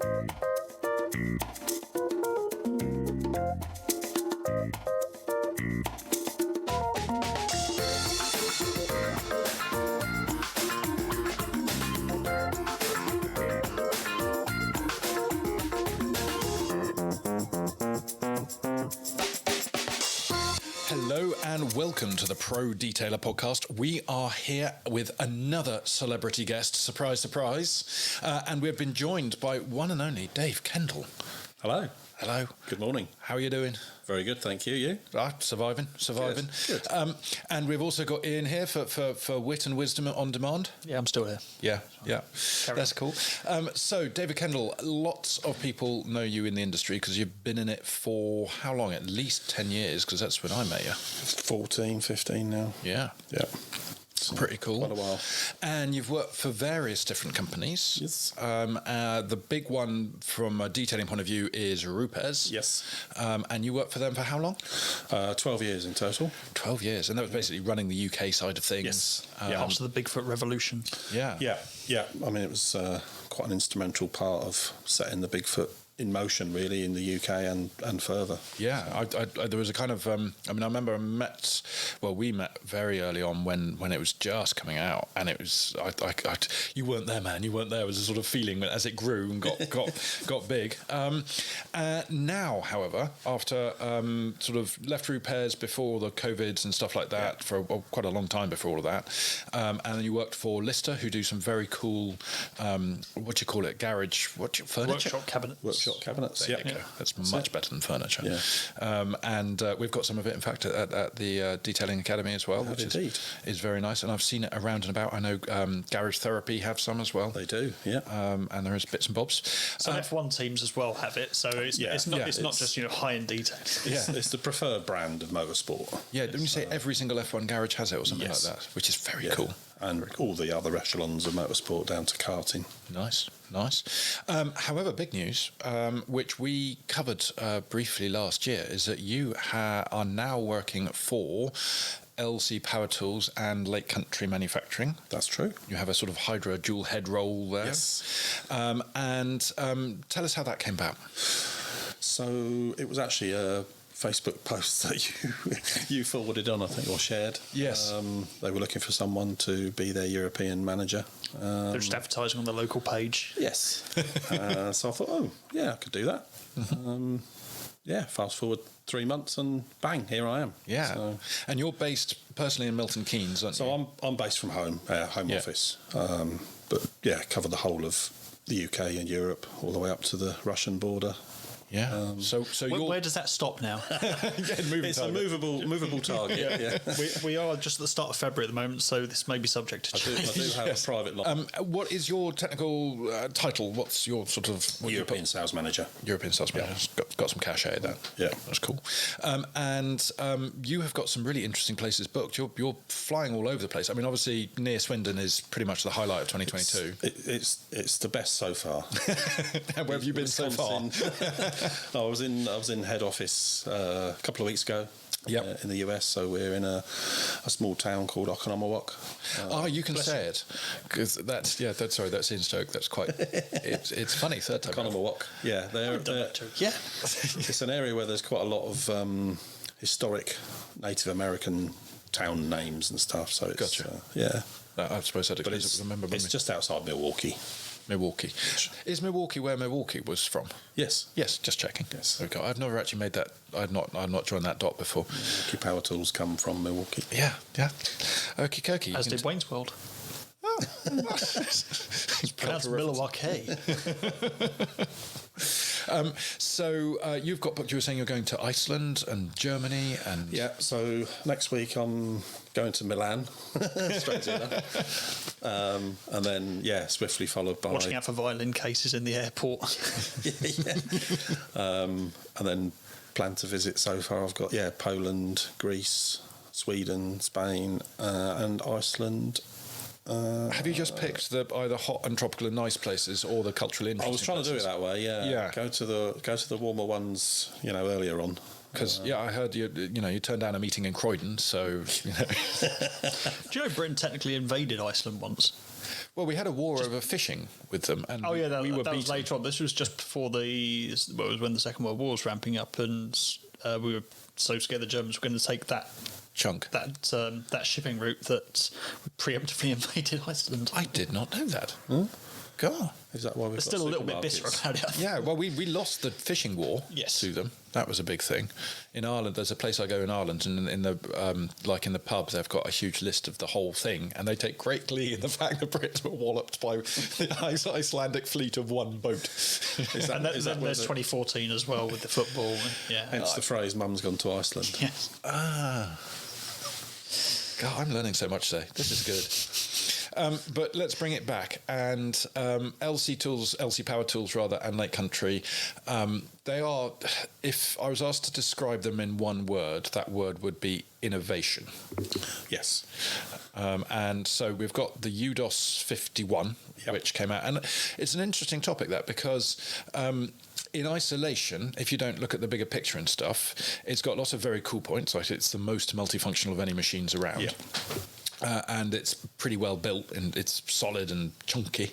Hello and welcome to the Pro Detailer podcast. We are here with another celebrity guest, surprise, surprise, and we've been joined by one and only Dave Kendall. Hello. Hello. Good morning. How are you doing? Very good, thank you. You? Surviving. Good. And we've also got Ian here for Wit and Wisdom on Demand. Yeah, I'm still here. Yeah. That's cool. So, David Kendall, lots of people know you in the industry because you've been in it for how long? At least 10 years, because that's when I met you. 14, 15 now. Yeah. Pretty cool. Quite a while. And you've worked for various different companies. Yes. The big one from a detailing point of view is Rupes. Yes. And you worked for them for how long? 12 years in total. 12 years. And that was basically running the UK side of things. Yes. After the Bigfoot revolution. Yeah. I mean, it was quite an instrumental part of setting the Bigfoot in motion, really, in the UK and further. Yeah, there was a kind of, I remember we met very early on when it was just coming out, and it was, you weren't there, man, you weren't there. It was a sort of feeling as it grew and got big. Now, however, after sort of left Rupes before the COVIDs and stuff like that, for quite a long time before all of that, and then you worked for Lister, who do some very cool, what do you call it, furniture? Workshop cabinets. There you go. That's much better than furniture. Yeah. And we've got some of it, in fact, at the Detailing Academy as well, which is very nice. And I've seen it around and about. I know Garage Therapy have some as well. They do, yeah. And there is bits and bobs. Some F1 teams as well have it, so it's not just high-end detailing. It's the preferred brand of motorsport. Yeah, didn't you say every single F1 garage has it or something like that? Which is very cool. And all the other echelons of motorsport down to karting. Nice. However, big news, which we covered briefly last year, is that you are now working for LC Power Tools and Lake Country Manufacturing. That's true. You have a sort of Hydra dual head roll there. Yes. And tell us how that came about. So it was actually a Facebook post that you forwarded on, I think, or shared. Yes. They were looking for someone to be their European manager. They're just advertising on the local page. Yes. So I thought, I could do that. Fast forward 3 months and bang, here I am. Yeah. So, and you're based personally in Milton Keynes, aren't you? So I'm based from home office. But cover the whole of the UK and Europe, all the way up to the Russian border. Yeah. So where does that stop now? It's a movable target. Yeah. We are just at the start of February at the moment, so this may be subject to change. I do have a private line. What is your technical title? What's your sort of European sales manager? European sales manager. Got some cachet at that. Yeah, that's cool. And you have got some really interesting places booked. You're flying all over the place. I mean, obviously, near Swindon is pretty much the highlight of 2022. It's the best so far. Where have you been so far? I was in head office a couple of weeks ago. In the US, so we're in a small town called Oconomowoc. You can say it, because that's in Stoke. That's quite. It's funny. Third time. Oconomowoc. Yeah, it's an area where there's quite a lot of historic Native American town names and stuff. So it's gotcha. I suppose that. But it's just outside Milwaukee. Is Milwaukee where Milwaukee was from? Yes, just checking. Yes. Okay, I've never actually made that. I've not joined that dot before. Milwaukee Power Tools come from Milwaukee. Yeah. Okie dokie. As did Wayne's World. It's pronounced Milwaukee. So you've got booked. You were saying you're going to Iceland and Germany and So next week I'm going to Milan, straight to that, and then swiftly followed by watching out for violin cases in the airport. And then plan to visit. So far I've got Poland, Greece, Sweden, Spain, and Iceland. Have you just picked the either hot and tropical and nice places or the culturally interesting? I was trying places? to do it that way. Yeah. Go to the warmer ones, earlier on. Because I heard you turned down a meeting in Croydon, so Do you know Britain technically invaded Iceland once? Well, we had a war over fishing with them, and we were beaten. Was later on. This was just before it was when the Second World War was ramping up, and we were so scared the Germans were going to take that chunk, that shipping route, that we preemptively invaded Iceland. I did not know that. God, is that why we're still a little bit bitter about it? Yeah, well, we lost the fishing war to them. That was a big thing. In Ireland, there's a place I go in Ireland, and in the pub, they've got a huge list of the whole thing, and they take great glee in the fact that Brits were walloped by the Icelandic fleet of one boat. And there's 2014 as well with the football. Yeah, hence the phrase "Mum's gone to Iceland." Yes. God, I'm learning so much today. This is good. But let's bring it back. And LC Power Tools, and Lake Country, they are, if I was asked to describe them in one word, that word would be innovation. Yes. And so we've got the UDOS 51, which came out. And it's an interesting topic, that, because in isolation, if you don't look at the bigger picture and stuff, it's got lots of very cool points. Like, it's the most multifunctional of any machines around. Yeah. And it's pretty well built, and it's solid and chunky.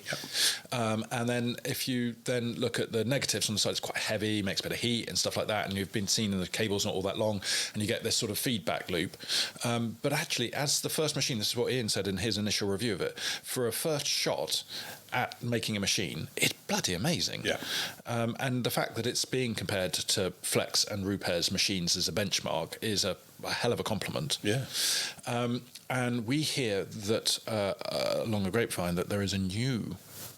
Yep. And then if you then look at the negatives on the side, it's quite heavy, makes a bit of heat and stuff like that, and you've been seeing the cable's not all that long, and you get this sort of feedback loop. But actually, as the first machine, this is what Ian said in his initial review of it, for a first shot at making a machine, it's bloody amazing. Yeah. And the fact that it's being compared to Flex and Rupes machines as a benchmark is a hell of a compliment. Yeah. And we hear that along the grapevine that there is a new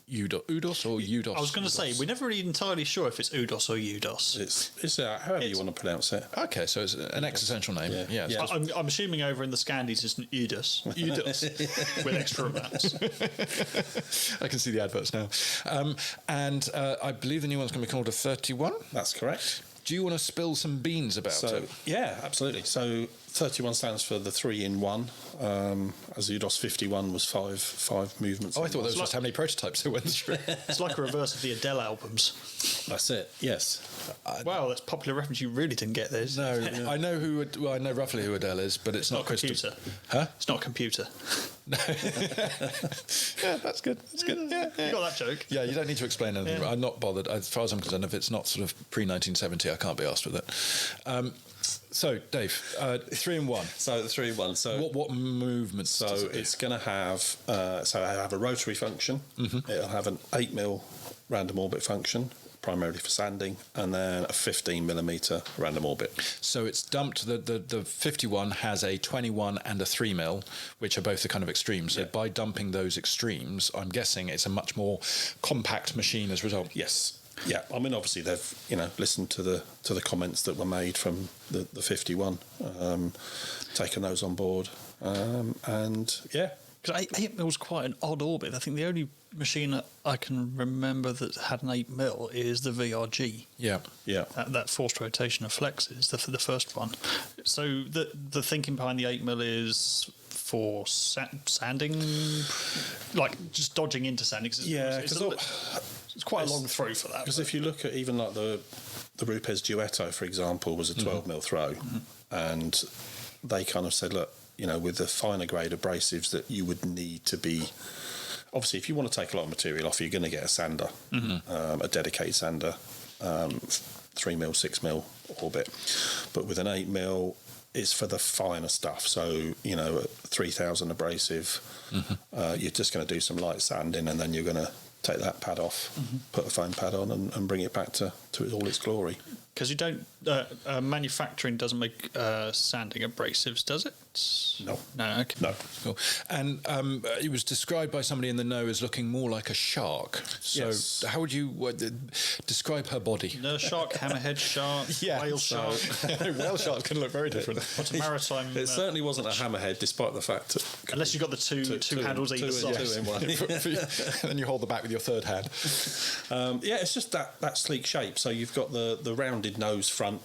UDOS or UDOS. I was going to say, we're never really entirely sure if it's UDOS or UDOS. It's however you want to pronounce it. Okay, so it's an existential name. Yeah. I'm assuming over in the Scandies it's UDOS. UDOS with extra amounts. I can see the adverts now. And I believe the new one's going to be called a 31. That's correct. Do you want to spill some beans about it? Yeah, absolutely. So 31 stands for the 3-in-1. As the UDOS 51 was five movements. Oh, I thought that was just how many prototypes it went through. It's like a reverse of the Adele albums. That's it. Yes. Wow, that's a popular reference. You really didn't get this. No, I know I know roughly who Adele is, but it's not computer. Huh? It's not computer. No. Yeah, that's good. That's good. Yeah. You got that joke. Yeah, you don't need to explain anything. Yeah. I'm not bothered. As far as I'm concerned, if it's not sort of pre-1970, I can't be asked with it. So, Dave, 3-in-1. So the 3-in-1. So what movements? So it's going to have I have a rotary function. Mm-hmm. It'll have an 8mm random orbit function, primarily for sanding, and then a 15mm random orbit. So it's dumped. The 51 has a 21 and a 3mm, which are both the kind of extremes. So by dumping those extremes, I'm guessing it's a much more compact machine as a result. Yes. Yeah, I mean, obviously they've listened to the comments that were made from the 51, taken those on board, and yeah. Because 8mm was quite an odd orbit. I think the only machine that I can remember that had an 8mm is the VRG. Yeah. That forced rotation of flexes, the first one. So the thinking behind the 8mm is for sanding, like just dodging into sanding. It's quite a long throw for that. Because if you look at even like the Rupes Duetto, for example, was a 12mm throw, and they kind of said, look, with the finer grade abrasives that you would need to be, obviously, if you want to take a lot of material off, you're going to get a sander, a dedicated sander, 3mm, 6mm orbit. But with an 8mm, it's for the finer stuff. So, 3000 abrasive, you're just going to do some light sanding, and then you're going to take that pad off, put a foam pad on, and bring it back to all its glory. Because you don't, manufacturing doesn't make sanding abrasives, does it? No. No, okay. No. Cool. And it was described by somebody in the know as looking more like a shark. So yes. How would you describe her body? Nurse shark, hammerhead shark, whale shark. Whale shark can look very different. What's a maritime? It certainly wasn't a hammerhead, despite the fact that... Unless you've got the two handles either side. Two in one. And then you hold the back with your third hand. It's just that sleek shape. So you've got the rounded nose front.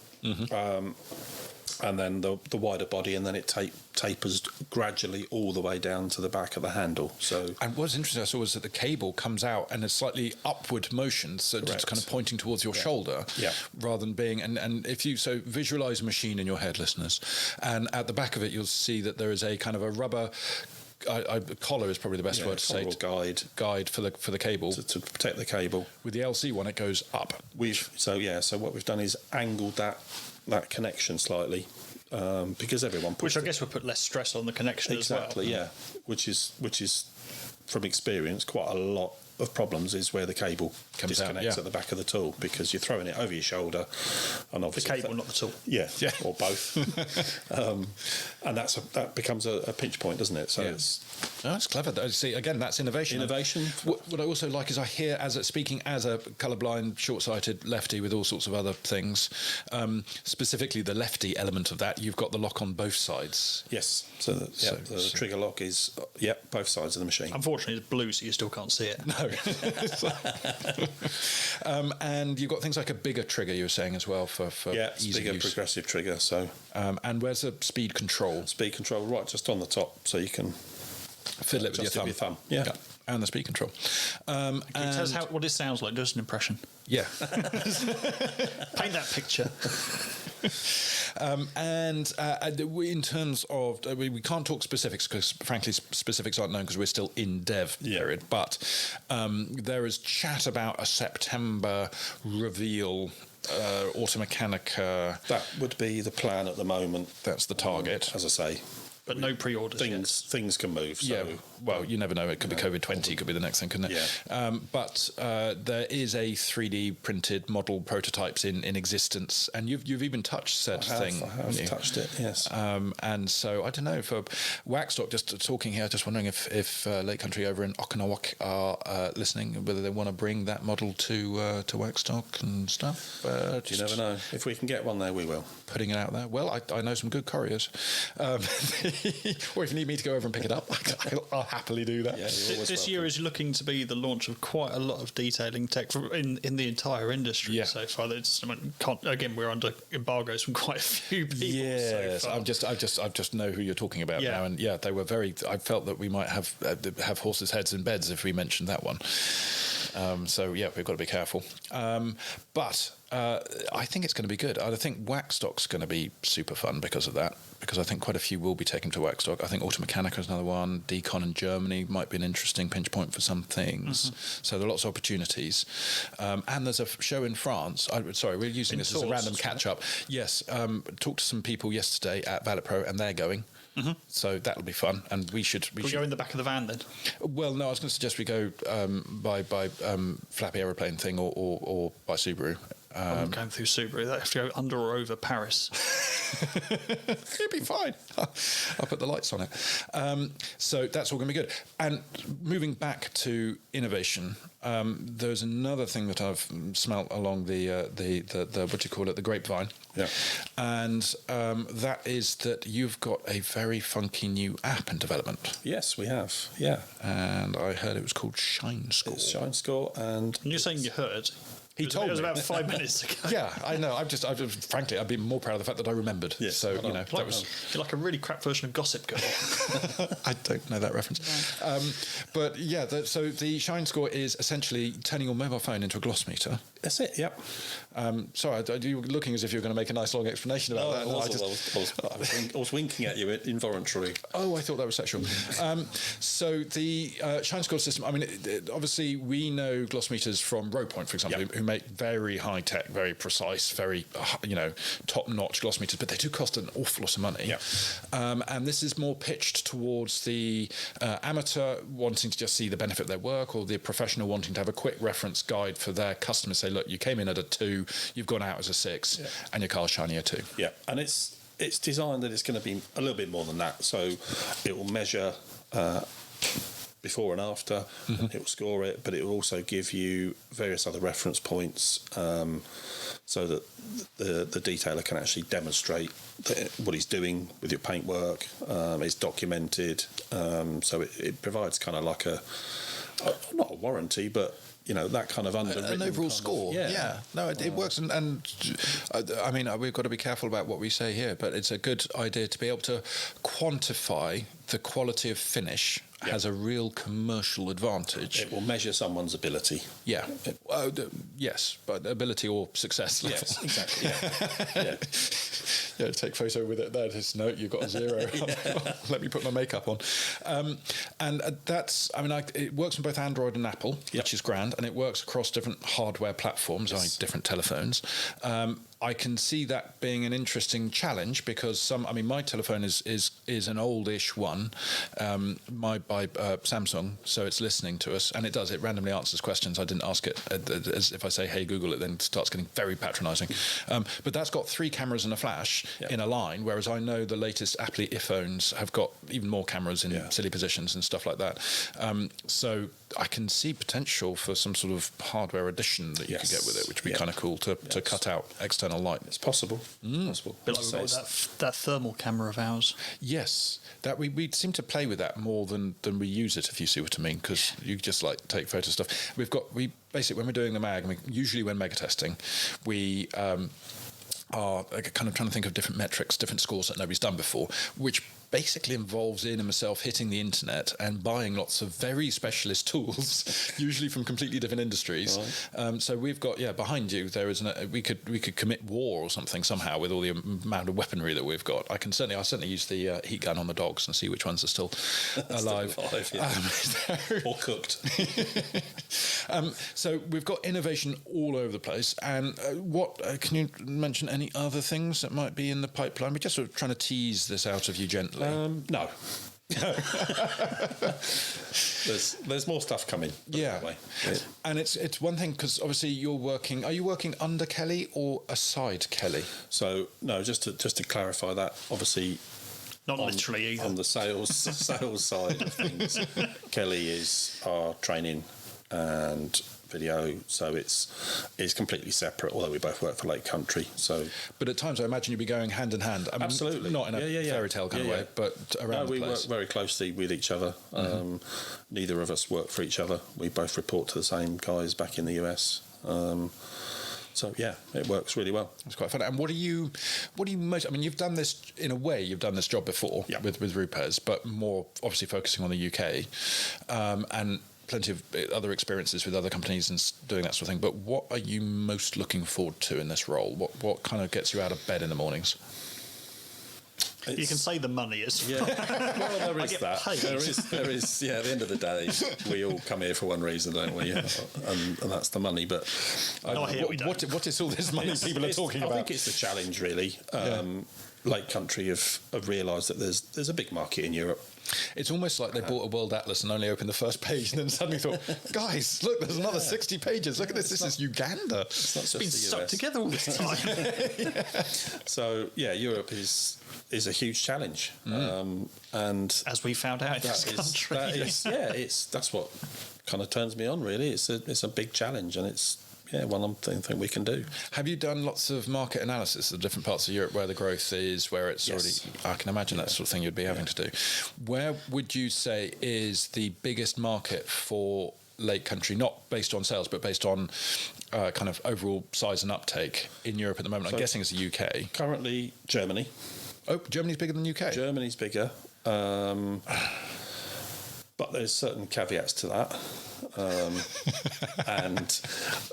and then the wider body, and then it tapers gradually all the way down to the back of the handle. So, and what's interesting I saw was that the cable comes out and a slightly upward motion, so Correct. just kind of pointing towards your shoulder, rather than being. And if you visualize a machine in your head, listeners, and at the back of it you'll see that there is a kind of a rubber. Collar is probably the best word to say. Guide for the cable to protect the cable. With the LC one, it goes up. So what we've done is angled that connection slightly, because everyone puts which I guess would put less stress on the connection as well. Exactly, yeah. Which is from experience quite a lot of problems is where the cable disconnects at the back of the tool, because you're throwing it over your shoulder, and obviously the cable, not the tool. Yeah, or both. And that becomes a pinch point, doesn't it? So that's clever. See, again, that's innovation. What I also like is I hear, speaking as a colourblind, short-sighted lefty with all sorts of other things, specifically the lefty element of that, you've got the lock on both sides. Yes. So the trigger lock is both sides of the machine. Unfortunately, it's blue, so you still can't see it. No. And you've got things like a bigger trigger, you were saying, as well, for easy bigger use. progressive trigger. So and where's the speed control? Speed control right just on the top, so you can fiddle it with your thumb. Yeah. And the speed control. Tell us what it sounds like. Just an impression. Yeah. Paint that picture. And in terms of, we can't talk specifics because, frankly, specifics aren't known because we're still in dev period. But there is chat about a September reveal. Automechanica. That would be the plan at the moment. That's the target, as I say. But no pre-orders. Things can move. So. Yeah. Well, you never know. It could be COVID-20. Could be the next thing, couldn't it? Yeah. But there is a 3D printed model prototypes in existence, and you've even touched said thing. I have touched it. Yes. And so I don't know, for Waxstock, just talking here, just wondering if Lake Country over in Okinawa are listening, whether they want to bring that model to Waxstock and stuff. You never know. If we can get one there, we will. Putting it out there. Well, I know some good couriers. Or if you need me to go over and pick it up, I'll happily do that. Yeah, this year is looking to be the launch of quite a lot of detailing tech in the entire industry so far. We're under embargoes from quite a few people. Yes, so far. I just know who you're talking about now, and they were very. I felt that we might have horses' heads in beds if we mentioned that one. We've got to be careful. But I think it's going to be good. I think Waxstock's going to be super fun because of that. Because I think quite a few will be taken to Waxstock. I think Automechanica is another one. Decon in Germany might be an interesting pinch point for some things. Mm-hmm. So there are lots of opportunities. And there's a show in France. We're using this as a random catch-up. Yes, talked to some people yesterday at Valet Pro, and they're going. Mm-hmm. So that'll be fun, and we should go in the back of the van then. Well, no, I was going to suggest we go by Flappy Aeroplane thing or by Subaru. I'm going through Subaru. They have to go under or over Paris. It'll be fine. I'll put the lights on it. So that's all going to be good. And moving back to innovation, there's another thing that I've smelt along the what do you call it, the grapevine. Yeah. And that is that you've got a very funky new app in development. Yes, we have. Yeah. And I heard it was called Shine Score. It's Shine Score, and you're saying you heard. He told me. It was about 5 minutes ago. Yeah, I know. Frankly, I've been more proud of the fact that I remembered. Yes, so, that was... You're like a really crap version of Gossip Girl. I don't know that reference. But yeah, so the Shine Score is essentially turning your mobile phone into a gloss meter. That's it, yep. Sorry, you were looking as if you were going to make a nice long explanation about that. I was winking at you involuntarily. Oh, I thought that was sexual. So the Shine Score system, obviously we know gloss meters from Row-Point, for example, who make very high-tech, very precise, very, top-notch gloss meters, but they do cost an awful lot of money. Yep. And this is more pitched towards the amateur wanting to just see the benefit of their work, or the professional wanting to have a quick reference guide for their customers. Say, look, you came in at a 2, you've gone out as a 6, and your car's shiny a 2. Yeah, and it's designed that it's going to be a little bit more than that. So it will measure before and after, it will score it, but it will also give you various other reference points so that the detailer can actually demonstrate what he's doing with your paintwork. It's documented, so it provides kind of like a not a warranty, but that kind of underwritten an overall score. Yeah. No, it works, and I mean, we've got to be careful about what we say here, but it's a good idea to be able to quantify the quality of finish. Has a real commercial advantage. It will measure someone's ability. Yeah. Yes, but ability or success level. Yes, exactly. Yeah. Yeah, take photo with it there. Just note you've got a 0. Let me put my makeup on. And that's, I mean, it works on both Android and Apple, which is grand, and it works across different hardware platforms, like different telephones. I can see that being an interesting challenge because my telephone is an oldish one, by Samsung, so it's listening to us, and it randomly answers questions. I didn't ask it. As if I say, "Hey Google," it then starts getting very patronising. But that's got 3 cameras and a flash in a line, whereas I know the latest Apple iPhones have got even more cameras in silly positions and stuff like that. So I can see potential for some sort of hardware addition that you could get with it, which would be kind of cool to cut out external light. It's possible. Possible. Bit like that thermal camera of ours. Yes, that we seem to play with that more than we use it, if you see what I mean, because you just take photo stuff. We basically, when we're doing the mag, usually when mega testing, we are kind of trying to think of different metrics, different scores that nobody's done before, which basically involves Ian and myself hitting the internet and buying lots of very specialist tools, usually from completely different industries. Right. So we've got behind you there is we could commit war or something somehow with all the amount of weaponry that we've got. I certainly use the heat gun on the dogs and see which ones are still alive, or cooked. So we've got innovation all over the place. And what can you mention any other things that might be in the pipeline? We're just sort of trying to tease this out of you gently. No. There's more stuff coming. And it's one thing because obviously are you working under Kelly or aside Kelly? So no, just to clarify that, obviously not literally either. On the sales side of things, Kelly is our training and video, so it's completely separate, although we both work for Lake Country. So, but at times I imagine you'd be going hand in hand. Absolutely, not in a fairy tale kind of way, but around the place. We work very closely with each other. Neither of us work for each other. We both report to the same guys back in the US. So it works really well. It's quite fun. And what do you most? I mean, you've done this in a way. You've done this job before with Rupes, but more obviously focusing on the UK, and plenty of other experiences with other companies and doing that sort of thing. But what are you most looking forward to in this role? What kind of gets you out of bed in the mornings? You can say the money is. Yeah. Well, there is that. There is. Yeah. At the end of the day, we all come here for one reason, don't we? And that's the money. But what is all this money people are talking about? I think it's a challenge, really. Lake Country have realised that there's a big market in Europe. It's almost like they bought a world atlas and only opened the first page and then suddenly thought, guys, look, there's another 60 pages. Look at this. This is Uganda. It's been stuck together all this time. So, Europe is a huge challenge. And as we found out in this country. That's what kind of turns me on, really. It's a big challenge, and it's one thing we can do. Have you done lots of market analysis of different parts of Europe where the growth is, where it's already... I can imagine that sort of thing you'd be having to do. Where would you say is the biggest market for Lake Country, not based on sales, but based on kind of overall size and uptake in Europe at the moment? I'm guessing it's the UK. Currently, Germany. Oh, Germany's bigger than the UK? Germany's bigger. But there's certain caveats to that. And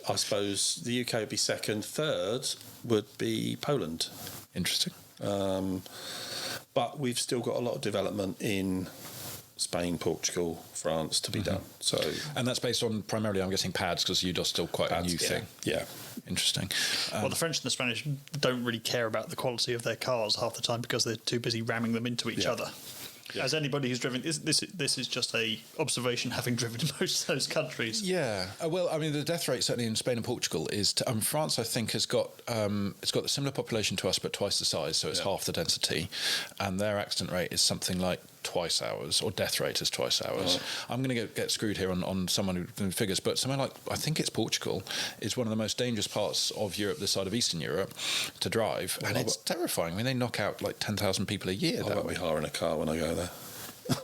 I suppose the UK would be second. Third would be Poland. Interesting. But we've still got a lot of development in Spain, Portugal, France to be done. So, and that's based on primarily, I'm guessing, pads, because UDO's still quite a new thing. Yeah. Interesting. Well, the French and the Spanish don't really care about the quality of their cars half the time because they're too busy ramming them into each other. Yeah. As anybody who's driven, this is just a observation, having driven in most of those countries. Yeah, well, I mean, the death rate certainly in Spain and Portugal is. France, I think, has got it's got a similar population to us, but twice the size, so it's half the density, and their accident rate is something like twice ours, or death rate is twice ours. I'm going to get screwed here on someone who figures, but somewhere like, I think it's Portugal, is one of the most dangerous parts of Europe, this side of Eastern Europe, to drive, and it's terrifying. I mean, they knock out like 10,000 people a year. I won't be hiring a car when I go there.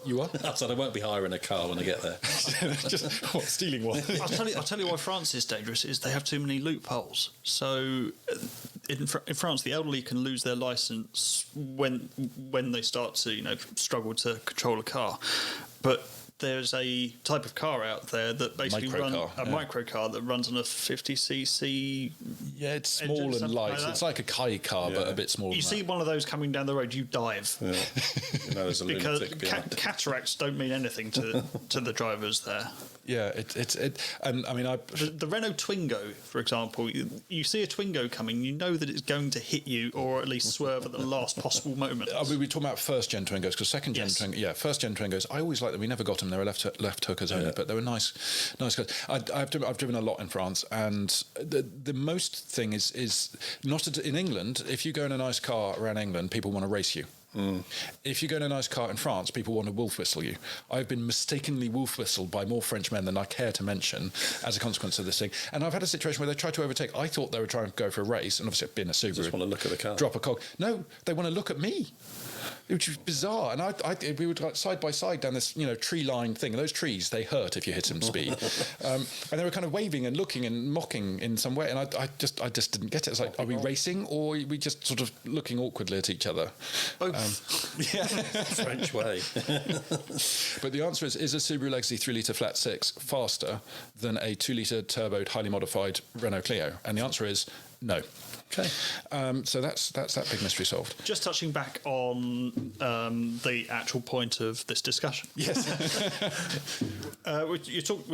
You are? I said I won't be hiring a car when I get there. Just stealing one. I'll tell you why France is dangerous is they have too many loopholes. So in France, the elderly can lose their license when they start to struggle to control a car, but there's a type of car out there that basically microcar that runs on a 50cc. Yeah, it's small and light. Like it's like a Kai car, but a bit smaller. You see one of those coming down the road, you dive. Yeah. There's a because lunatic behind. cataracts don't mean anything to the drivers there. Yeah, and I mean, the Renault Twingo, for example, you see a Twingo coming, you know that it's going to hit you or at least swerve at the last possible moment. I mean, we're talking about first gen Twingos because second gen first gen Twingos. I always liked them. We never got them. They were left hookers only, but they were nice cars. I've driven a lot in France, and the most thing is not in England. If you go in a nice car around England, people want to race you. If you go in a nice car in France, people want to wolf whistle you. I've been mistakenly wolf whistled by more French men than I care to mention as a consequence of this thing. And I've had a situation where they tried to overtake. I thought they were trying to go for a race, and obviously being a Subaru, Just want to look at the car. Drop a cog. No, they want to look at me, which was bizarre. And we would like side by side down this tree-lined thing. And those trees, they hurt if you hit them speed. And they were kind of waving and looking and mocking in some way. And I just didn't get it. It's like, are we racing or are we just sort of looking awkwardly at each other? Both. French way. But the answer is a Subaru Legacy 3-litre flat six faster than a 2-litre turboed, highly modified Renault Clio? And the answer is no. Okay. So that's that big mystery solved. Just touching back on the actual point of this discussion. Yes. We're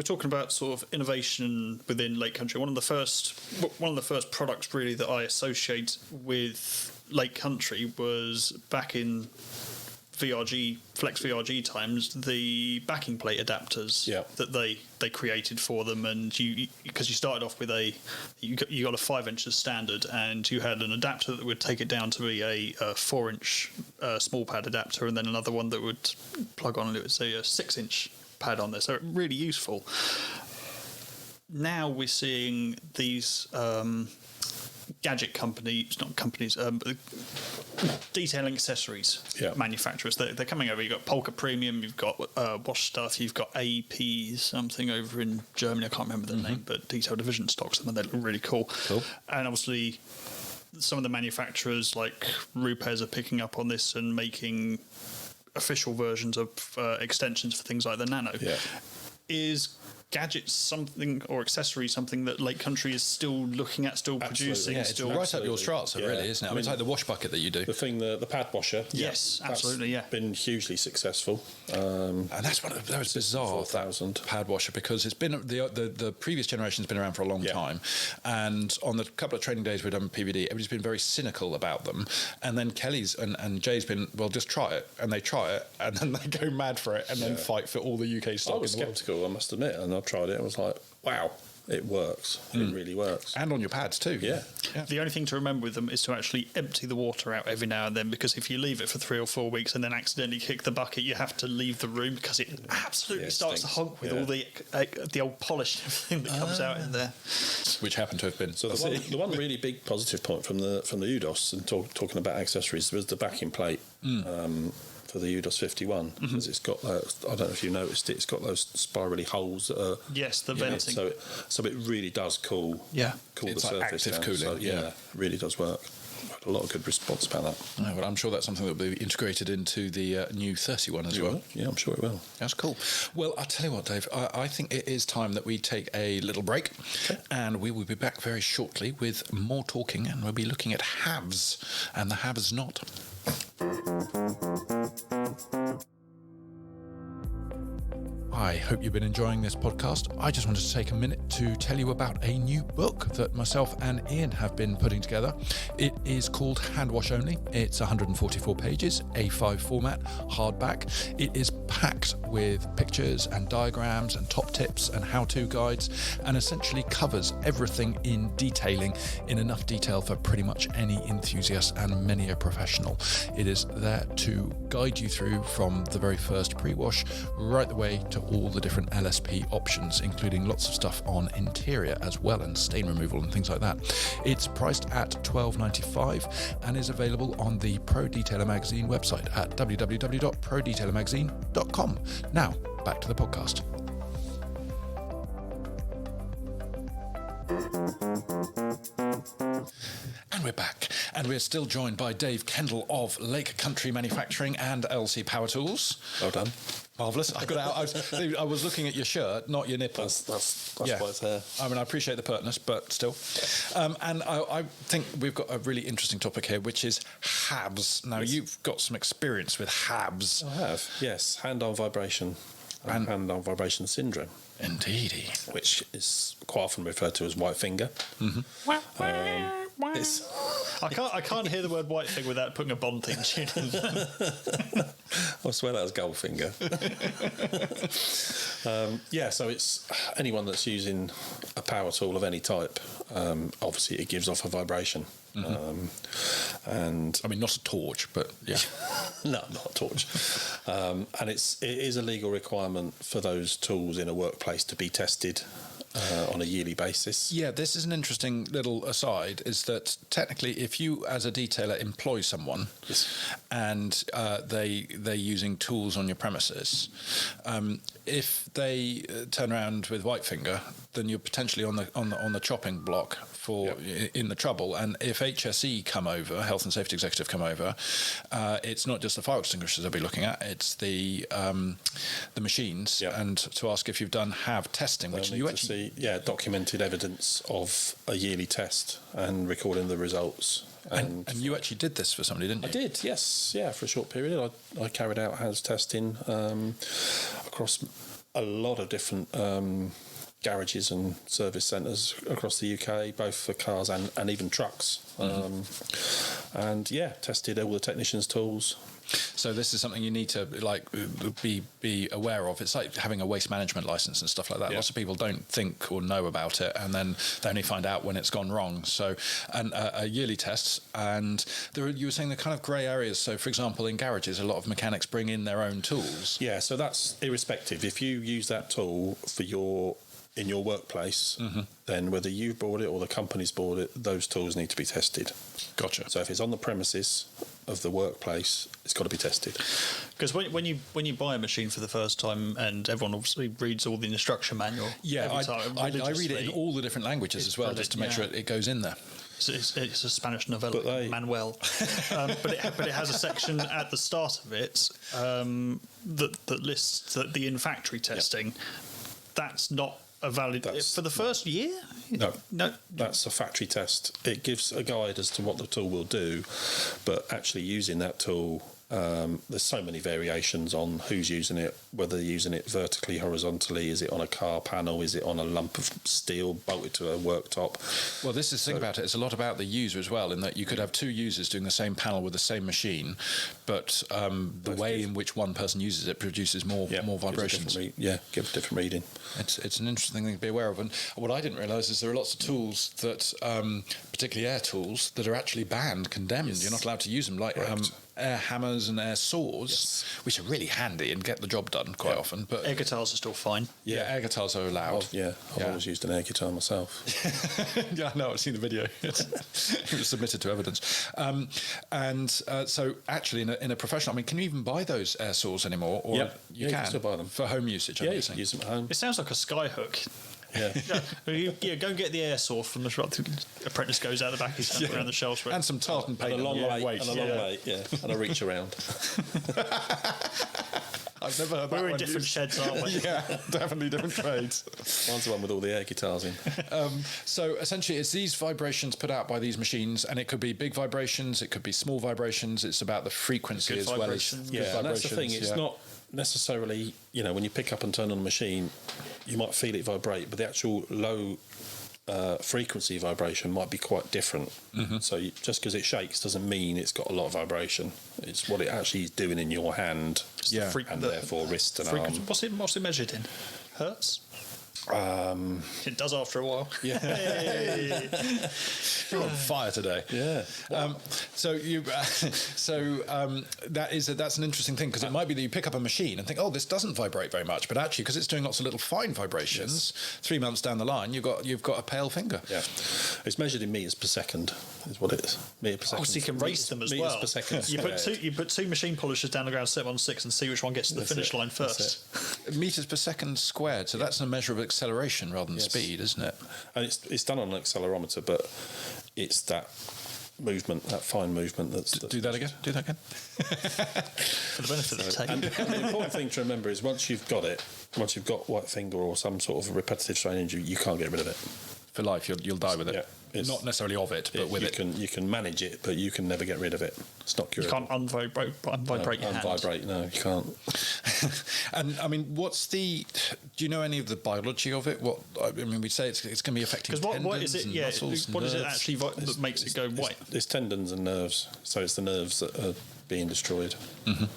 talking about sort of innovation within Lake Country. One of the first products really that I associate with Lake Country was back in Flex VRG times, the backing plate adapters that they created for them, and because you started off with you got a 5-inch as standard, and you had an adapter that would take it down to be a 4-inch small pad adapter, and then another one that would plug on, and it would say a 6-inch pad on there. So really useful. Now we're seeing these gadget companies, not companies, detailing accessories manufacturers. They're coming over. You've got Polka Premium, you've got Wash Stuff, you've got AP something over in Germany. I can't remember the name, but Detail Division stocks them, and they look really cool. And obviously, some of the manufacturers like Rupes are picking up on this and making official versions of extensions for things like the Nano. Is gadgets something, or accessories something that Lake Country is still looking at, still producing? It's right up your strata, really, isn't it? I mean, it's like the wash bucket that you do. The thing, the pad washer. Yes, absolutely, been hugely successful. And that's that was bizarre, that pad washer, because it's been the previous generation's been around for a long time, and on the couple of training days we've done PVD, everybody's been very cynical about them, and then Kelly's and Jay's been, well, just try it, and they try it, and then they go mad for it, and then fight for all the UK stock. I was sceptical, I must admit, and I tried it. I was like, wow, it works. It really works. And on your pads too. Yeah. The only thing to remember with them is to actually empty the water out every now and then, because if you leave it for 3 or 4 weeks and then accidentally kick the bucket, you have to leave the room because it absolutely starts to honk with all the old polish and everything that comes out in there. Which happened to have been. So the one really big positive point from the UDOS, and talking about accessories, was the backing plate. For the UDOS 51, because it's got, I don't know if you noticed it, it's got those spirally holes that are... Yes, the venting. So it really does cool the like surface. Active cooling. So, it really does work. A lot of good response about that. Well, I'm sure that's something that will be integrated into the new 31 as well. Yeah, I'm sure it will. That's cool. Well, I'll tell you what, Dave, I think it is time that we take a little break, and we will be back very shortly with more talking, and we'll be looking at haves and the haves not. I hope you've been enjoying this podcast. I just wanted to take a minute to tell you about a new book that myself and Ian have been putting together. It is called Hand Wash Only. It's 144 pages, A5 format, hardback. It is packed with pictures and diagrams and top tips and how-to guides, and essentially covers everything in detailing in enough detail for pretty much any enthusiast and many a professional. It is there to guide you through from the very first pre-wash right the way to all the different LSP options, including lots of stuff on interior as well, and stain removal and things like that. It's priced at $12.95 and is available on the Pro Detailer Magazine website at www.prodetailermagazine.com. Now, back to the podcast. And we're back, and we're still joined by Dave Kendall of Lake Country Manufacturing and LC Power Tools. Well done. Marvellous. I got out. I was looking at your shirt, not your nipples. That's why it's there. I mean, I appreciate the pertness, but still. And I think we've got a really interesting topic here, which is HABs. Now, you've got some experience with HABs. I have, yes. Hand-on vibration and hand-on vibration syndrome. Indeedy. Which is quite often referred to as white finger. Mm-hmm. I can't hear the word white finger without putting a Bond theme tune in. I swear that was Goldfinger. So it's anyone that's using a power tool of any type. Obviously, it gives off a vibration. Mm-hmm. And I mean, not a torch, but yeah. No, not a torch. And it is a legal requirement for those tools in a workplace to be tested on a yearly basis. Yeah, this is an interesting little aside, is that technically if you as a detailer employ someone and they're using tools on your premises, if they turn around with white finger, then you're potentially on the chopping block in the trouble. And if HSE come over, Health and Safety Executive come over, it's not just the fire extinguishers they'll be looking at, it's the machines, and to ask if you've done HAV testing, which you actually documented evidence of a yearly test and recording the results. And you actually did this for somebody, didn't you? I did, yes. Yeah, for a short period. I carried out HAZ testing across a lot of different garages and service centres across the UK, both for cars and even trucks. Tested all the technicians' tools. So this is something you need to be aware of. It's like having a waste management license and stuff like that. Lots of people don't think or know about it, and then they only find out when it's gone wrong. So, and a yearly test, and you were saying the kind of grey areas. So, for example, in garages, a lot of mechanics bring in their own tools. Yeah, so that's irrespective. If you use that tool in your workplace, then whether you've bought it or the company's bought it, those tools need to be tested. Gotcha. So if it's on the premises of the workplace, it's got to be tested. Because when you buy a machine for the first time, and everyone obviously reads all the instruction manual. Yeah, I read it in all the different languages as well, just to make sure it goes in there. It's a Spanish novella, Manuel, but it has a section at the start of it that lists the in-factory testing. That's not a valid for the first year. No, that's a factory test. It gives a guide as to what the tool will do, but actually using that tool, there's so many variations on who's using it, whether they're using it vertically, horizontally, is it on a car panel, is it on a lump of steel bolted to a worktop. Well, this is the thing about it, it's a lot about the user as well, in that you could have two users doing the same panel with the same machine, but the way in which one person uses it produces more vibrations. Give a different reading. It's an interesting thing to be aware of. And what I didn't realise is there are lots of tools that, particularly air tools, that are actually banned, condemned. You're not allowed to use them, like air hammers and air saws, which are really handy and get the job done quite often. But air guitars are still fine. Yeah, air guitars are allowed. I've always used an air guitar myself. Yeah, I know, I've seen the video. It was submitted to evidence. So actually in a professional, I mean, can you even buy those air saws anymore? Or you can still buy them. For home usage, I'm guessing. You can use them at home. It sounds like a skyhook. Yeah. Go and get the air saw from the shop. The apprentice goes out the back, he's around the shelves. And some tartan paint. And a long weight. And a reach around. I've never heard that. We're in different sheds, aren't we? Yeah, definitely different trades. One's the one with all the air guitars in. So essentially, it's these vibrations put out by these machines, and it could be big vibrations, it could be small vibrations. It's about the frequency as well as good vibrations. And that's the thing. It's not necessarily, when you pick up and turn on a machine, you might feel it vibrate, but the actual low frequency vibration might be quite different. So just because it shakes doesn't mean it's got a lot of vibration. It's what it actually is doing in your hand, and therefore wrist and arm. What's it measured in? Hertz? It does after a while. Yeah. You're on fire today. Yeah. That's an interesting thing, because it might be that you pick up a machine and think, oh, this doesn't vibrate very much, but actually, because it's doing lots of little fine vibrations, 3 months down the line, you've got a pale finger. Yeah. It's measured in meters per second, is what it is. Meter per second. Oh, so you can race them as meters well. Per second. You put two machine polishers down the ground, set 1 on 6, and see which one gets to the finish line first. Meters per second squared. So that's a measure of acceleration rather than speed, isn't it? And it's done on an accelerometer, but it's that movement, that fine movement. Do that again. Do that again. For the benefit of the tape. And the important thing to remember is once you've got white finger or some sort of repetitive strain injury, you can't get rid of it. For life, you'll die with it. Yeah. Not necessarily of it, but with it. You can manage it, but you can never get rid of it. It's not curable. You can't unvibrate your hand. Unvibrate, no, you can't. And I mean, do you know any of the biology of it? We'd say it's going to be affecting tendons what is it? and Yeah, muscles. what is it actually that makes it go white? It's tendons and nerves. So it's the nerves that are being destroyed. Mm-hmm.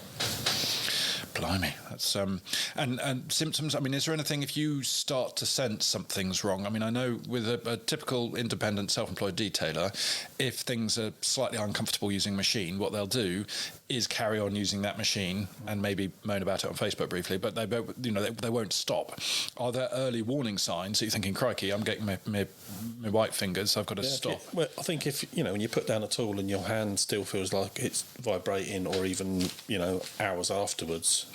Blimey, that's and symptoms. I mean, is there anything if you start to sense something's wrong? I mean, I know with a typical independent self-employed detailer, if things are slightly uncomfortable using a machine, what they'll do is carry on using that machine and maybe moan about it on Facebook briefly, but they won't stop. Are there early warning signs that you're thinking, crikey, I'm getting my white fingers, I've got to stop? Well, I think if when you put down a tool and your hand still feels like it's vibrating, or even hours afterwards,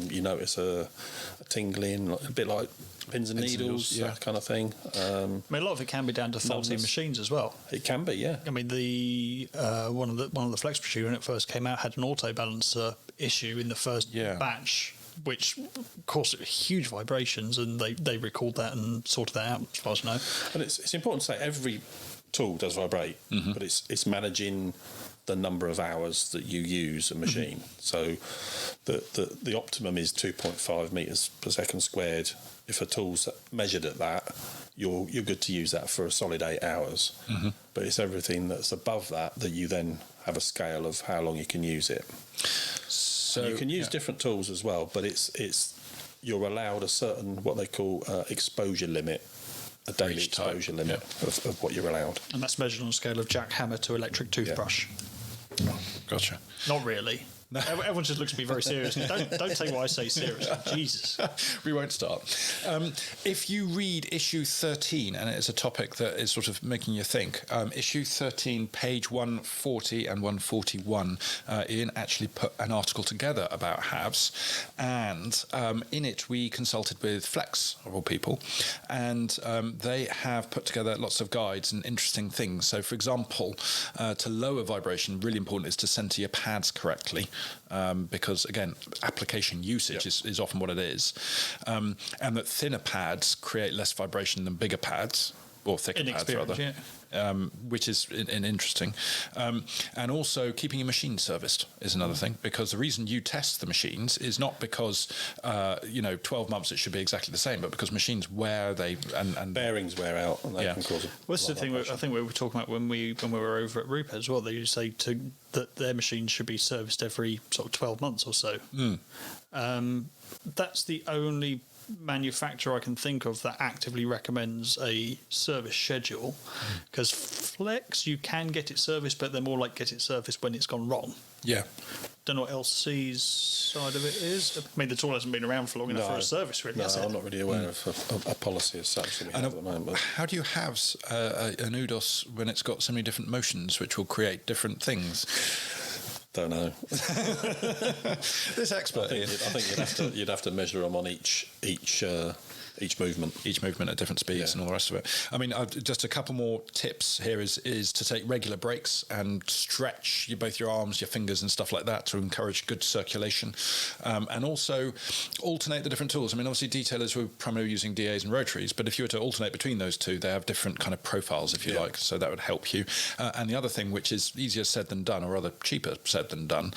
you notice a tingling, a bit like pins and needles, that kind of thing. I mean, a lot of it can be down to faulty machines as well. It can be, yeah. I mean, the one of the Flex Protruder when it first came out had an auto balancer issue in the first batch, which caused huge vibrations, and they recalled that and sorted that out, as far as I know. And it's important to say every tool does vibrate, but it's managing the number of hours that you use a machine. So the optimum is 2.5 meters per second squared. If a tool's measured at that, you're good to use that for a solid 8 hours. But it's everything that's above that you then have a scale of how long you can use it. So you can use different tools as well, but you're allowed a certain what they call exposure limit. A daily exposure limit of what you're allowed. And that's measured on a scale of jackhammer to electric toothbrush. Yeah. Gotcha. Not really. No. Everyone just looks at me very seriously. Don't take what I say seriously. Jesus. We won't start. If you read issue 13, and it's a topic that is sort of making you think, issue 13, page 140 and 141, Ian actually put an article together about halves, and in it we consulted with Flex, of all people, and they have put together lots of guides and interesting things. So, for example, to lower vibration, really important is to center your pads correctly. Because again, application usage is often what it is, and that thinner pads create less vibration than bigger pads, or thicker pads rather, which is interesting. And also keeping your machine serviced is another thing, because the reason you test the machines is not because 12 months it should be exactly the same, but because machines wear, and bearings wear out, and they can cause What's the thing I think we were talking about when we were over at Rupes as well? They say that their machines should be serviced every sort of 12 months or so. That's the only manufacturer I can think of that actively recommends a service schedule, because Flex, you can get it serviced, but they're more like get it serviced when it's gone wrong. Don't know what LC's side of it is. I mean, the tool hasn't been around for long enough for a service, really. No, I'm not really aware of a policy as such that we have at the moment. How do you have an UDOS when it's got so many different motions which will create different things? Don't know. This expert. I think you'd have to measure them on each movement at different speeds and all the rest of it. I mean, just a couple more tips here is to take regular breaks and stretch both your arms, your fingers and stuff like that to encourage good circulation, and also alternate the different tools. I mean, obviously detailers were primarily using DAs and rotaries, but if you were to alternate between those two, they have different kind of profiles, if you like, so that would help you. And the other thing, which is easier said than done, or rather cheaper said than done,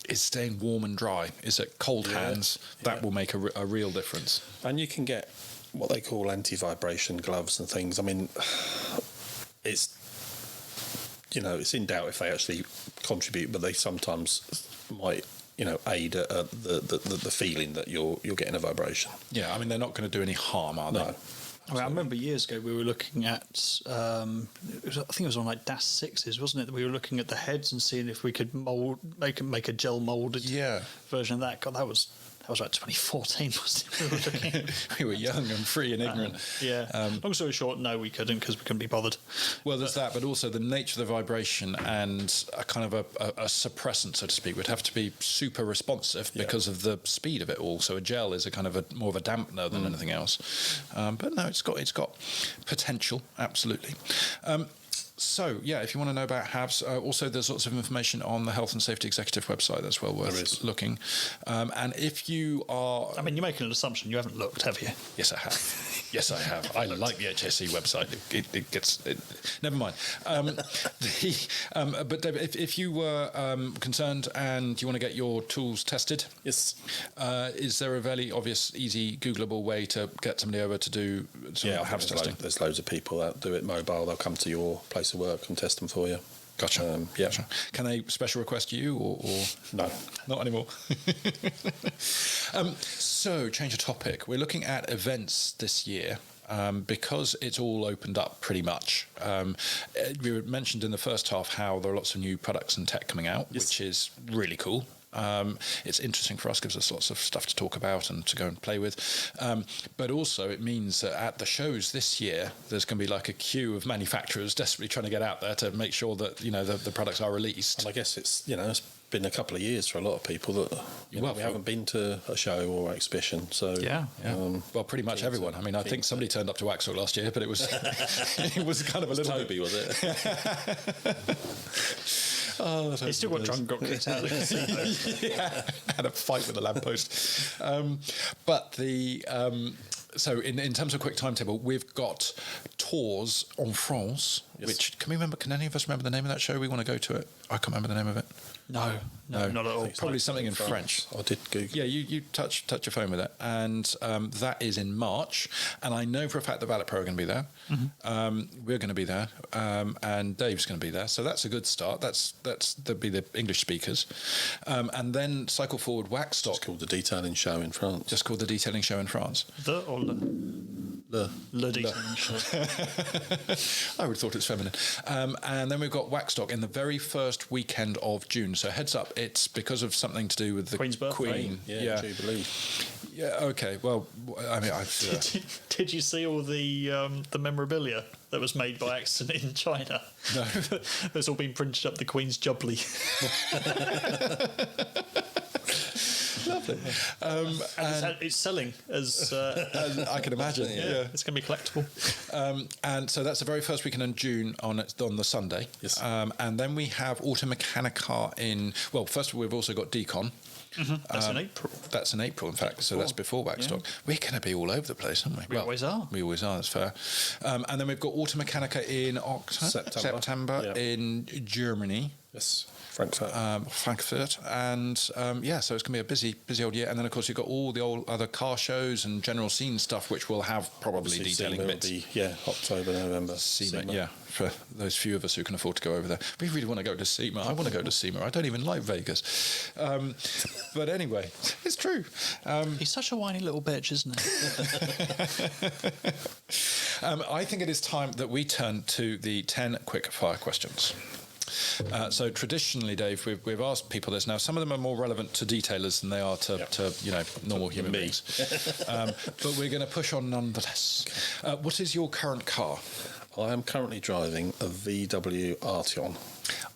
is staying warm and dry. Is it cold hands? That will make a real difference. And you can get what they call anti-vibration gloves and things. I mean, it's in doubt if they actually contribute, but they sometimes might aid at the feeling that you're getting a vibration. Yeah, I mean, they're not going to do any harm, are they? No. I remember years ago we were looking at, I think it was on like DAS 6s, wasn't it? That we were looking at the heads and seeing if we could make a gel molded version of that. God, that was like 2014, wasn't it? We were looking. We were young and free and ignorant. Long story short, no, we couldn't because we couldn't be bothered. Well, there's that, but also the nature of the vibration and a kind of a suppressant, so to speak, would have to be super responsive because of the speed of it all. So a gel is a kind of more of a dampener than anything else. But no, it's got potential, absolutely. So, yeah, if you want to know about HAVs, also there's lots of information on the Health and Safety Executive website. That's well worth looking. And if you are... I mean, you're making an assumption. You haven't looked, have you? Yes, I have. Yes, I have. I like the HSE website. It gets... never mind. But David, if you were concerned and you want to get your tools tested... Yes. Is there a very obvious, easy, Googleable way to get somebody over to do some HAVs testing? There's loads of people that do it mobile. They'll come to your place of work and test them for you. Gotcha. Gotcha. Can they special request you or no, not anymore? So, change of topic. We're looking at events this year. Because it's all opened up pretty much. We mentioned in the first half how there are lots of new products and tech coming out, which is really cool. It's interesting for us, gives us lots of stuff to talk about and to go and play with. But also it means that at the shows this year, there's going to be like a queue of manufacturers desperately trying to get out there to make sure that, the products are released. And I guess it's been a couple of years for a lot of people that we haven't been to a show or exhibition. So well, pretty much everyone. I mean, I think somebody turned up to Waxhaw last year, but it was it was kind of a little Toby, was it? He still got drunk and got kicked out of the casino. Had a fight with a lamppost. But the so in terms of quick timetable, we've got Tours en France, which can any of us remember the name of that show? We want to go to it. I can't remember the name of it. No, not at all. Probably something in French. I did Google. Yeah, you touch your phone with it, and that is in March. And I know for a fact that Valet Pro are going to be there. Mm-hmm. We're going to be there, and Dave's going to be there. So that's a good start. That'll be the English speakers, and then Cycle Forward Waxstock. It's called the Detailing Show in France. Just called the Detailing Show in France. The or le? Le Detailing Show. I would have thought it's feminine. And then we've got Waxstock in the very first weekend of June. So heads up, it's because of something to do with the Queen's birthday. Queen. Yeah, Jubilee. Yeah. Okay. Well, I mean, did you see all the memorabilia that was made by accident in China? No. That's all been printed up the Queen's jubbly. Lovely. And it's selling as I can imagine. Yeah. It's going to be collectible. And so that's the very first weekend in June on the Sunday. Yes. And then we have Automechanica in. Well, first of all, we've also got Decon. Mm-hmm. That's in April. That's in April, in fact. So that's before Waxstock. Yeah. We're going to be all over the place, aren't we? We always are. We always are. That's fair. And then we've got Automechanica in September in Germany. Yes. Frankfurt. And so it's going to be a busy old year. And then, of course, you've got all the old other car shows and general scene stuff, which will have probably detailing bits. October, November. SEMA, yeah, for those few of us who can afford to go over there. We really want to go to SEMA. I want to go to SEMA. I don't even like Vegas. But anyway, it's true. He's such a whiny little bitch, isn't he? I think it is time that we turn to the 10 quick fire questions. So traditionally, Dave, we've asked people this. Now, some of them are more relevant to detailers than they are to normal human beings. But we're going to push on nonetheless. What is your current car? I am currently driving a VW Arteon.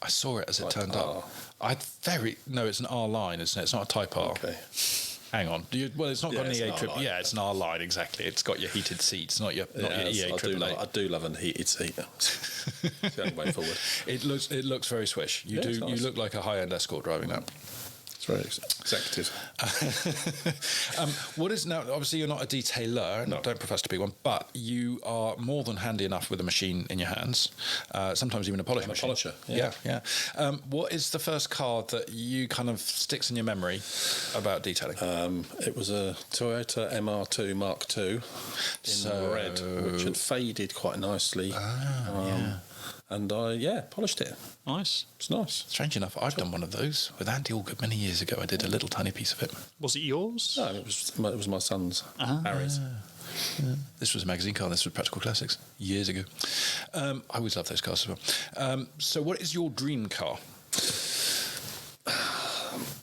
I saw it as it turned up. It's an R line, isn't it? It's not a Type R. Okay. Hang on. It's not got an EA triple. Yeah, it's an R line, exactly. It's got your heated seats, not your EA triple. I do love a heated seat. It's the only way forward. It looks very swish. You Nice. You look like a high-end Escort driving that. It's very executive. What is now? Obviously, you're not a detailer. No. Don't profess to be one, but you are more than handy enough with a machine in your hands. Sometimes even a polish machine. Polisher. Yeah. What is the first car that you kind of sticks in your memory about detailing? It was a Toyota MR2 Mark II in red, which had faded quite nicely. And I polished it. Nice. It's nice. Strange enough, I've done one of those with Andy Allgood many years ago. I did a little tiny piece of it. Was it yours? No, it was my son's, Harry's. This was a magazine car. This was Practical Classics years ago. I always love those cars as well. So, what is your dream car?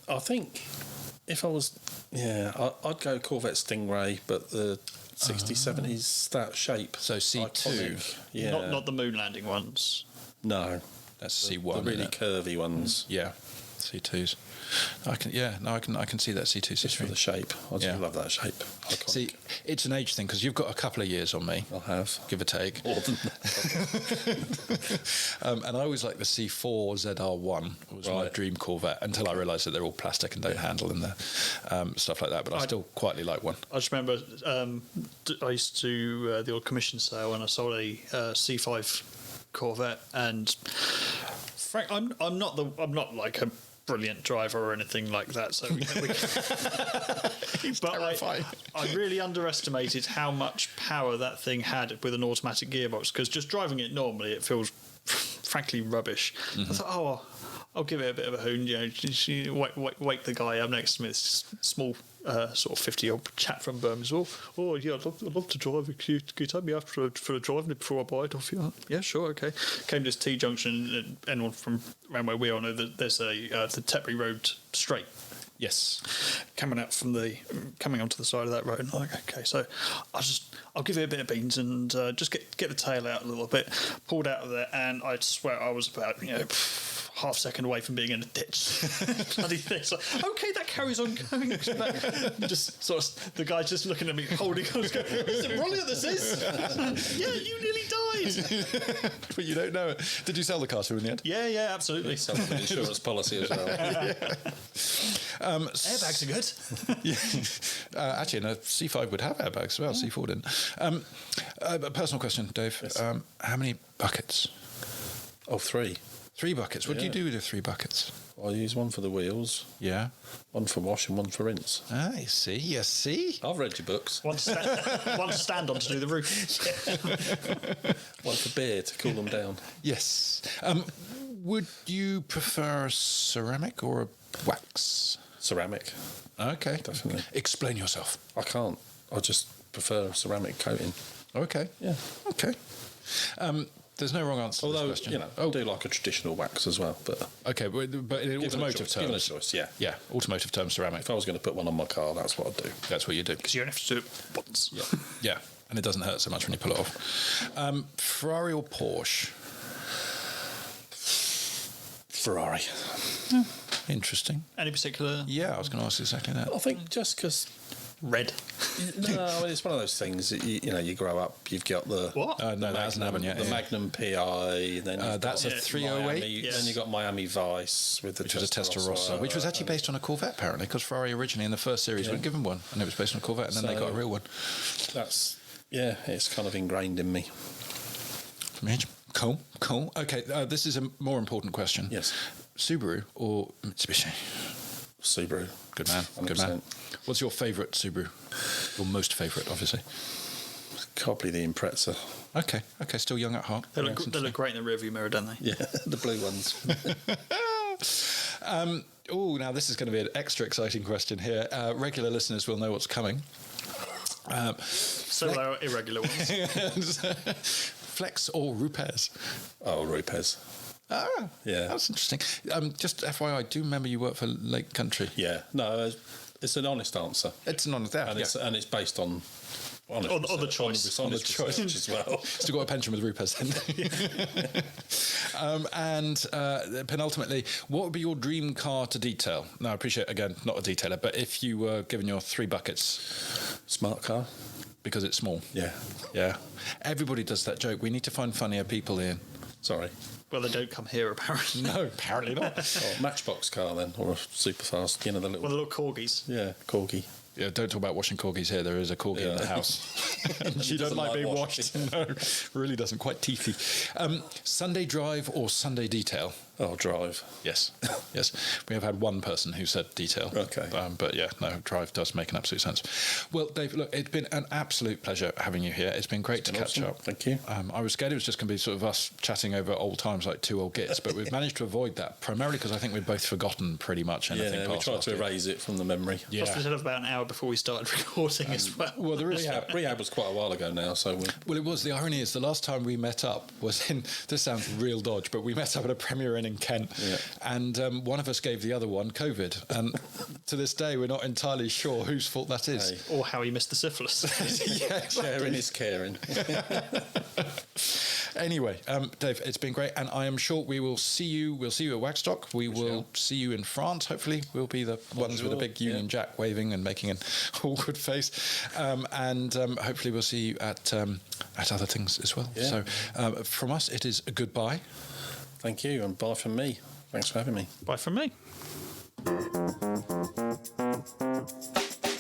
I think if I was, I'd go Corvette Stingray, but the 60s, 70s, that shape. So C2. Iconic. Yeah. Not the moon landing ones. No. That's C1. The really isn't it? curvy ones. Yeah, C2s. I can see that C2, Just for C3. the shape. I do love that shape. Iconic. See, it's an age thing because you've got a couple of years on me. I'll have. Give or take. More than that. And I always like the C4 ZR1 was my Right. dream Corvette until I realised that they're all plastic and don't handle in there, stuff like that. But I still quietly like one. I just remember I used to do the old commission sale and I sold a C5 Corvette, and Frank, I'm not like a brilliant driver or anything like that, so but I really underestimated how much power that thing had with an automatic gearbox, because just driving it normally it feels frankly rubbish. I thought, I'll give it a bit of a hoon, wake the guy up next to me, this small sort of 50-year-old chap from Birmingham. I'd love to drive. Can you take me out for a drive before I buy it off you? Yeah, sure, okay. Came to this T-junction, and anyone from around where we are know that there's the Tetbury Road straight. Yes. Coming onto the side of that road, and I'm like, okay, so I'll give it a bit of beans and just get the tail out a little bit. Pulled out of there, and I swear I was about half second away from being in a ditch. Bloody thing. So, okay, that carries on going. Just sort of the guy just looking at me, holding on, going, "Is it brilliant? This is." Yeah, you nearly died. But you don't know it. Did you sell the car to him in the end? Yeah, absolutely. Some of the insurance policy as well. Airbags are good. Actually, no, C5 would have airbags as well. C4 didn't. A personal question, Dave. Yes. How many buckets? Oh, 3. 3 buckets. What do you do with the 3 buckets? I use one for the wheels, Yeah. one for wash, and one for rinse. I see. Yes, see. I've read your books. One to stand on to do the roof. One for beer to cool them down. Yes. Would you prefer ceramic or a wax? Ceramic. Okay. Definitely. Explain yourself. I can't. I just prefer ceramic coating. Okay. Yeah. Okay. There's no wrong answer to Although, this question. I do like a traditional wax as well. But Okay, but in automotive given a terms. choice, yeah. Yeah, automotive terms, ceramic. If I was going to put one on my car, that's what I'd do. That's what you do. Because you only have to do it once. Yeah, and it doesn't hurt so much when you pull it off. Ferrari or Porsche? Ferrari. Interesting. Any particular Yeah, I was going to ask exactly that. I think just because... red? No, it's one of those things that you grow up, you've got the... What? No, that hasn't happened yet. The yeah. Magnum PI, then you've That's got a Yeah. 308, Miami, Yes. then you got Miami Vice with the which was a Testarossa, which was actually based on a Corvette, apparently, because Ferrari originally in the first series were given one, and it was based on a Corvette, and then they got a real one. That's... Yeah, it's kind of ingrained in me. Cool. Okay, this is a more important question. Yes. Subaru or Mitsubishi? Subaru. Good man. 100%. What's your favourite Subaru? Your most favourite, obviously. Probably the Impreza. Okay, still young at heart. They look great in the rearview mirror, don't they? Yeah, the blue ones. Now this is going to be an extra exciting question here. Regular listeners will know what's coming. So they are irregular ones. Flex or Rupes? Oh, Rupes. Ah, Yeah. that's interesting. Just FYI, I do remember you work for Lake Country. Yeah. No, it's an honest answer. It's an honest answer. And it's based on... On the choice. On the choice as well. Still got a pension with Rupes then. And penultimately, what would be your dream car to detail? Now, I appreciate, again, not a detailer, but if you were given your 3 buckets... Smart car. Because it's small. Yeah. Yeah. Everybody does that joke. We need to find funnier people, Ian. Sorry. Well, they don't come here, apparently. No, apparently not. Or a Matchbox car then, or a super fast, the little... Well, the little corgis. Yeah, corgi. Yeah, don't talk about washing corgis here. There is a corgi in the house. And she doesn't like being washed. No, really doesn't. Quite teethy. Sunday drive or Sunday detail? Oh, drive. Yes, yes. We have had one person who said detail. Okay. But yeah, no, drive does make an absolute sense. Well, Dave, look, it's been an absolute pleasure having you here. It's been great to catch up. Thank you. I was scared it was just going to be sort of us chatting over old times like two old gits, but we've managed to avoid that, primarily because I think we'd both forgotten pretty much anything Yeah, we past tried last to year. erase it from the memory. Yeah. Plus, we said about an hour before we started recording as well. Well, there is Rehab was quite a while ago now, so Well, it was. The irony is the last time we met up was in, this sounds real dodge, but we met up at a Premier Inn in Kent, and one of us gave the other one COVID. And to this day, we're not entirely sure whose fault that is. Hey. Or how he missed the syphilis. Yeah, exactly. sharing is caring. Anyway, Dave, it's been great, and I am sure we will see you. We'll see you at Waxstock. We will see you in France. Hopefully, we'll be the ones with a big Union Jack waving and making an awkward face, and hopefully we'll see you at other things as well. Yeah. So, from us, it is a goodbye. Thank you, and bye from me. Thanks for having me. Bye from me.